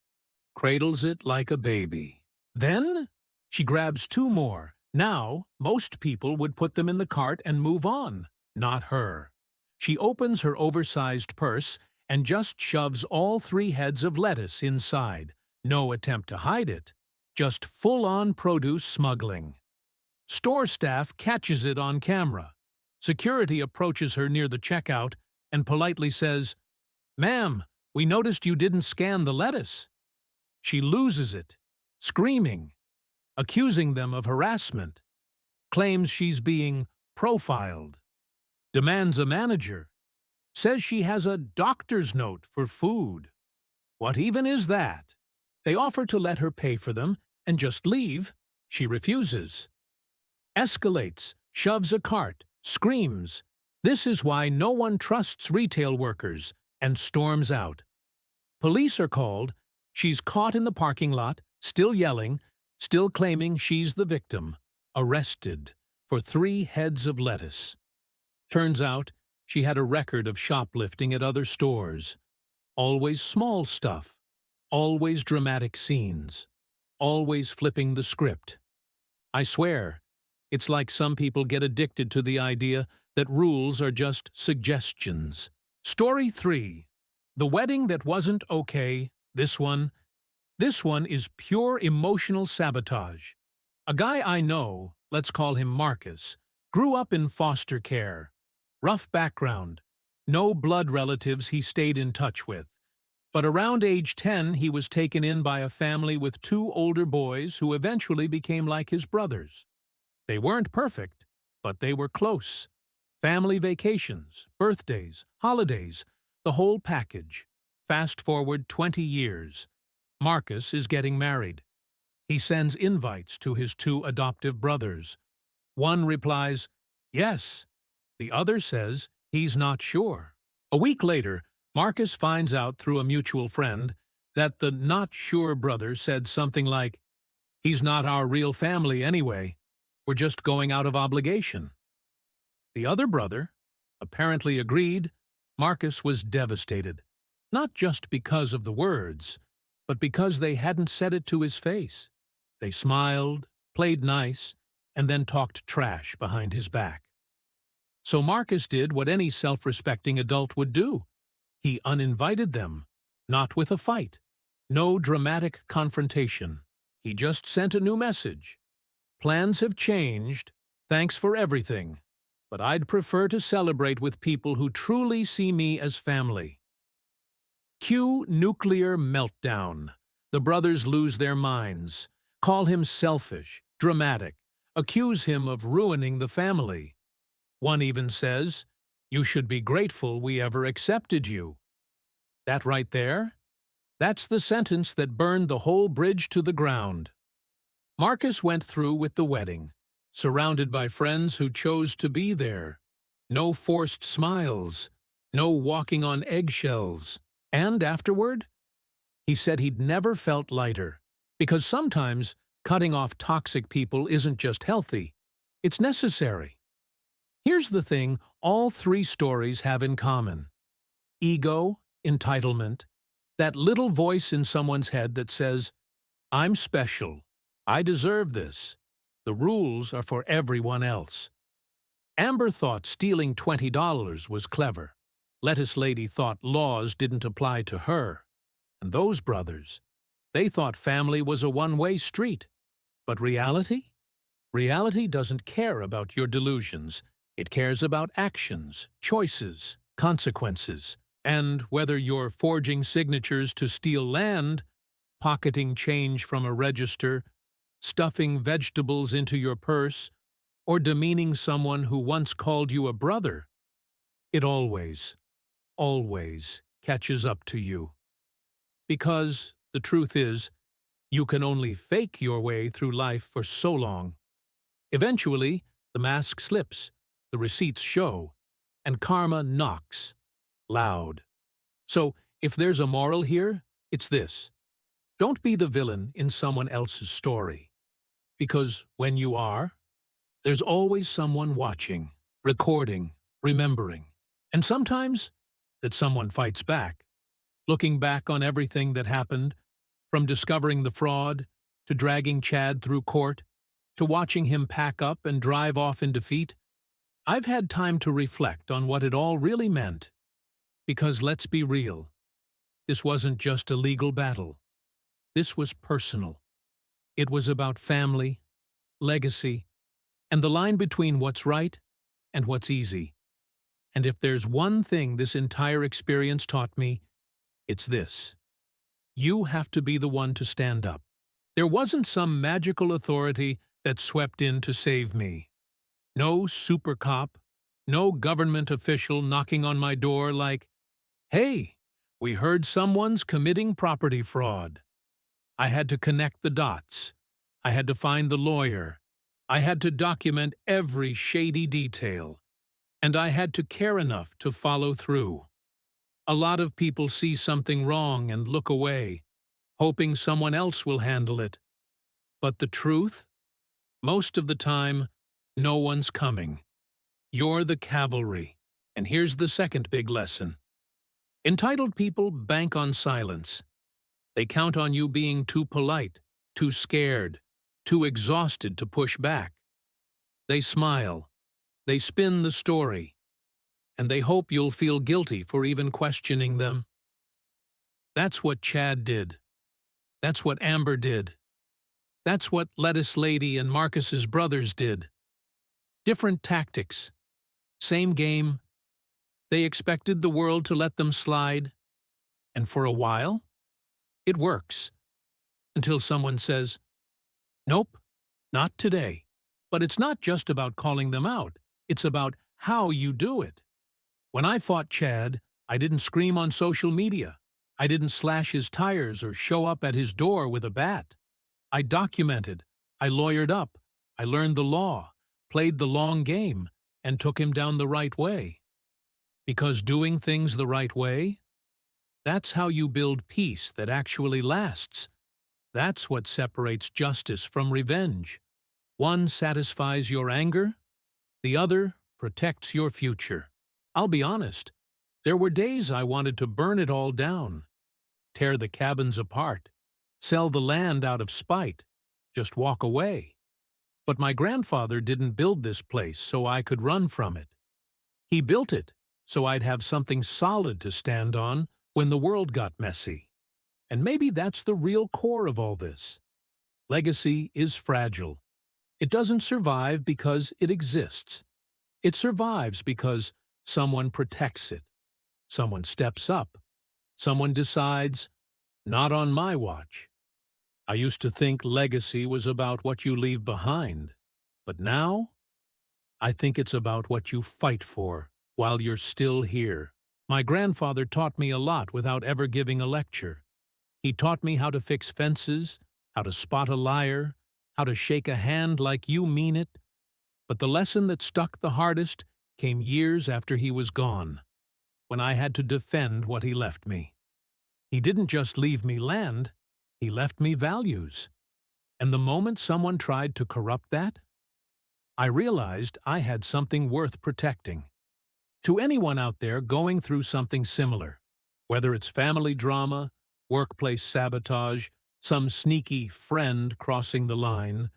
cradles it like a baby. Then she grabs 2 more. Now, most people would put them in the cart and move on. Not her. She opens her oversized purse and just shoves all 3 heads of lettuce inside. No attempt to hide it. Just full-on produce smuggling. Store staff catches it on camera. Security approaches her near the checkout and politely says, "Ma'am, we noticed you didn't scan the lettuce." She loses it, screaming, accusing them of harassment, claims she's being profiled, demands a manager, says she has a doctor's note for food. What even is that? They offer to let her pay for them and just leave. She refuses. Escalates, shoves a cart, screams. This is why no one trusts retail workers, and storms out. Police are called. She's caught in the parking lot, still yelling, still claiming she's the victim. Arrested for 3 heads of lettuce. Turns out she had a record of shoplifting at other stores. Always small stuff. Always dramatic scenes. Always flipping the script. I swear, it's like some people get addicted to the idea that rules are just suggestions. Story 3. The wedding that wasn't okay. This one is pure emotional sabotage. A guy I know, let's call him Marcus, grew up in foster care. Rough background. No blood relatives he stayed in touch with. But around age 10, he was taken in by a family with 2 older boys who eventually became like his brothers. They weren't perfect, but they were close. Family vacations, birthdays, holidays, the whole package. Fast forward 20 years. Marcus is getting married. He sends invites to his 2 adoptive brothers. One replies, "Yes." The other says he's not sure. A week later, Marcus finds out through a mutual friend that the not sure brother said something like, "He's not our real family anyway. We're just going out of obligation." The other brother apparently agreed. Marcus was devastated, not just because of the words, but because they hadn't said it to his face. They smiled, played nice, and then talked trash behind his back. So Marcus did what any self-respecting adult would do. He uninvited them, not with a fight, no dramatic confrontation. He just sent a new message. "Plans have changed. Thanks for everything. But I'd prefer to celebrate with people who truly see me as family." Cue nuclear meltdown. The brothers lose their minds, call him selfish, dramatic, accuse him of ruining the family. One even says, "You should be grateful we ever accepted you." That right there? That's the sentence that burned the whole bridge to the ground. Marcus went through with the wedding, surrounded by friends who chose to be there. No forced smiles, no walking on eggshells. And afterward, he said he'd never felt lighter, because sometimes cutting off toxic people isn't just healthy, it's necessary. Here's the thing all three stories have in common: ego, entitlement, that little voice in someone's head that says, "I'm special, I deserve this. The rules are for everyone else." Amber thought stealing $20 was clever. Lettuce Lady thought laws didn't apply to her. And those brothers, they thought family was a one-way street. But reality? Reality doesn't care about your delusions. It cares about actions, choices, consequences. And whether you're forging signatures to steal land, pocketing change from a register, stuffing vegetables into your purse, or demeaning someone who once called you a brother, it always catches up to you. Because the truth is, you can only fake your way through life for so long. Eventually, the mask slips, the receipts show, and karma knocks, loud. So, if there's a moral here, it's this: don't be the villain in someone else's story. Because when you are, there's always someone watching, recording, remembering. And sometimes, that someone fights back, looking back on everything that happened, from discovering the fraud, to dragging Chad through court, to watching him pack up and drive off in defeat. I've had time to reflect on what it all really meant. Because let's be real, this wasn't just a legal battle. This was personal. It was about family, legacy, and the line between what's right and what's easy. And if there's one thing this entire experience taught me, it's this: you have to be the one to stand up. There wasn't some magical authority that swept in to save me. No super cop, no government official knocking on my door like, "Hey, we heard someone's committing property fraud." I had to connect the dots. I had to find the lawyer. I had to document every shady detail. And I had to care enough to follow through. A lot of people see something wrong and look away, hoping someone else will handle it. But the truth? Most of the time, no one's coming. You're the cavalry. And here's the second big lesson. Entitled people bank on silence. They count on you being too polite, too scared, too exhausted to push back. They smile. They spin the story, and they hope you'll feel guilty for even questioning them. That's what Chad did. That's what Amber did. That's what Lettuce Lady and Marcus's brothers did. Different tactics. Same game. They expected the world to let them slide. And for a while, it works. Until someone says, "Nope, not today." But it's not just about calling them out. It's about how you do it. When I fought Chad, I didn't scream on social media. I didn't slash his tires or show up at his door with a bat. I documented. I lawyered up. I learned the law, played the long game, and took him down the right way. Because doing things the right way, that's how you build peace that actually lasts. That's what separates justice from revenge. One satisfies your anger, the other protects your future. I'll be honest, there were days I wanted to burn it all down, tear the cabins apart, sell the land out of spite, just walk away. But my grandfather didn't build this place so I could run from it. He built it so I'd have something solid to stand on when the world got messy. And maybe that's the real core of all this. Legacy is fragile. It doesn't survive because it exists. It survives because someone protects it. Someone steps up. Someone decides, not on my watch. I used to think legacy was about what you leave behind. But now, I think it's about what you fight for while you're still here. My grandfather taught me a lot without ever giving a lecture. He taught me how to fix fences, how to spot a liar, how to shake a hand like you mean it. But the lesson that stuck the hardest came years after he was gone, when I had to defend what he left me. He didn't just leave me land, he left me values. And the moment someone tried to corrupt that, I realized I had something worth protecting. To anyone out there going through something similar, whether it's family drama, workplace sabotage, some sneaky friend crossing the line,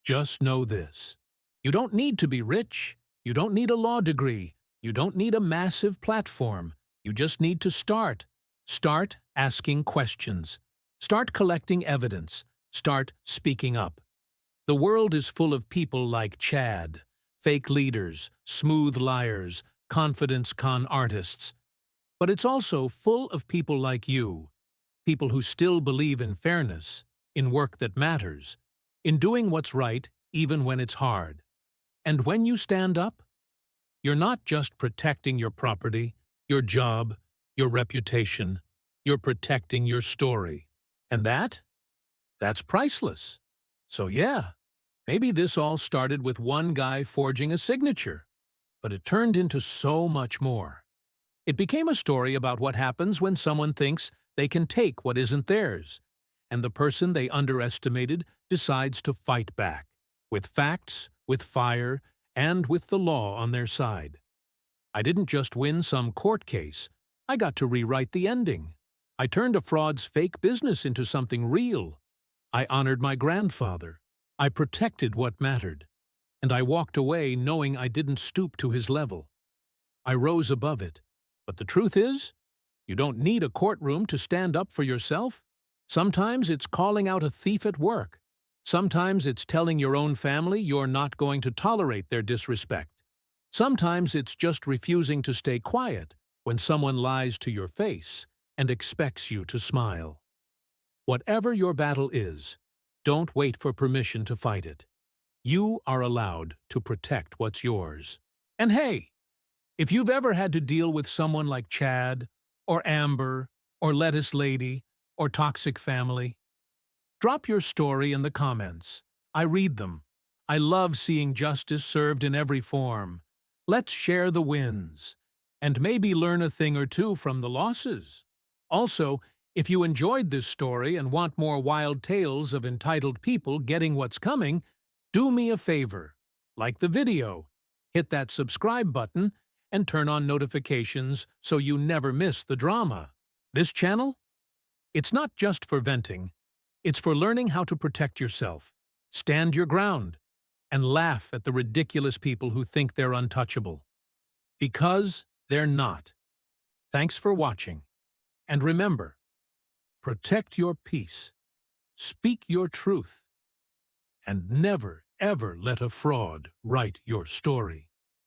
just know this. You don't need to be rich. You don't need a law degree. You don't need a massive platform. You just need to start. Start asking questions. Start collecting evidence. Start speaking up. The world is full of people like Chad, fake leaders, smooth liars, confidence con artists. But it's also full of people like you, people who still believe in fairness, in work that matters, in doing what's right even when it's hard. And when you stand up, you're not just protecting your property, your job, your reputation. You're protecting your story. And that's priceless. So yeah, maybe this all started with one guy forging a signature, but it turned into so much more. It became a story about what happens when someone thinks they can take what isn't theirs, and the person they underestimated decides to fight back, with facts, with fire, and with the law on their side. I didn't just win some court case, I got to rewrite the ending. I turned a fraud's fake business into something real. I honored my grandfather. I protected what mattered. And I walked away knowing I didn't stoop to his level. I rose above it. But the truth is, you don't need a courtroom to stand up for yourself. Sometimes it's calling out a thief at work. Sometimes it's telling your own family you're not going to tolerate their disrespect. Sometimes it's just refusing to stay quiet when someone lies to your face and expects you to smile. Whatever your battle is, don't wait for permission to fight it. You are allowed to protect what's yours. And hey, if you've ever had to deal with someone like Chad, or Amber, or Lettuce Lady, or Toxic Family, drop your story in the comments. I read them. I love seeing justice served in every form. Let's share the wins, and maybe learn a thing or two from the losses. Also, if you enjoyed this story and want more wild tales of entitled people getting what's coming, do me a favor. Like the video, hit that subscribe button, and turn on notifications so you never miss the drama. This channel? It's not just for venting. It's for learning how to protect yourself, stand your ground, and laugh at the ridiculous people who think they're untouchable. Because they're not. Thanks for watching. And remember, protect your peace, speak your truth, and never, ever let a fraud write your story.